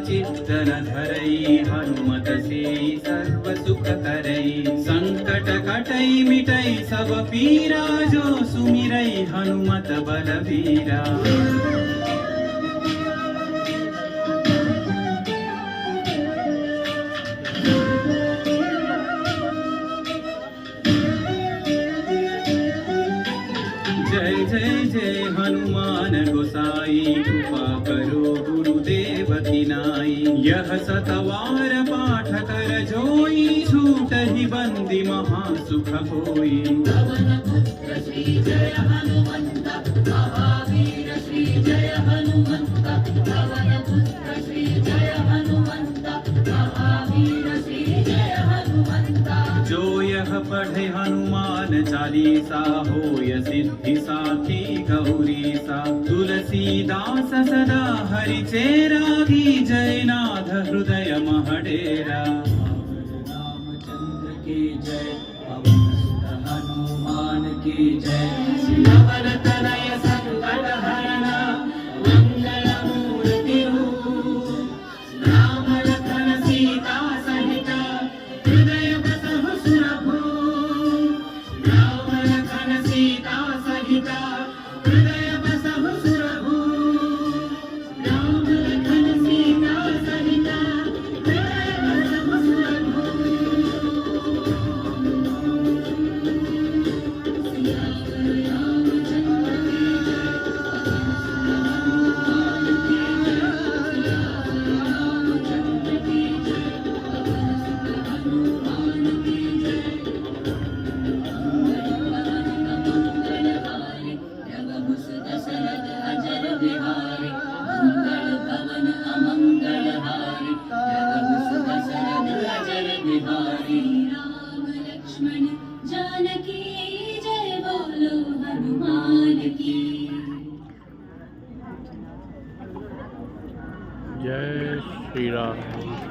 चित्त न धरई हनुमत से सर्व सुख करई संकट कटई मिटई सब पीरा जो सुमिरई हनुमत बलबीरा। जय जय जय हनुमान गोसाई कृपा करो गुरुदेव की नाई। यह सतवार पाठ कर जोई छूटहि बंदी महासुख होई। पवन पुत्र श्री जय हनुमंत महावीर श्री जय हनुमंत। पवन पुत्र श्री जय हनुमंत महावीर श्री जय हनुमंत। जो यह पढ़े हनुमान चालीसा होय सिद्धि साखी गौरीसा। तुलसीदास सदा हरि चेरा की जय नाथ हृदय महडेरा। रामचंद्र की जय पवन सुत हनुमान की जय। नवन तनय संकट हरण मंगल मूर्ति राम लखन सीता सहित हृदय बसहु सुरभूमि। राम लखन सीता सहित हृदय बसहु सुरभूमि। राम लखन सीता सहित हृदय बसहु सुरभूमि। राम लक्ष्मण जानकी जय बोलो हनुमान की। जय श्री राम।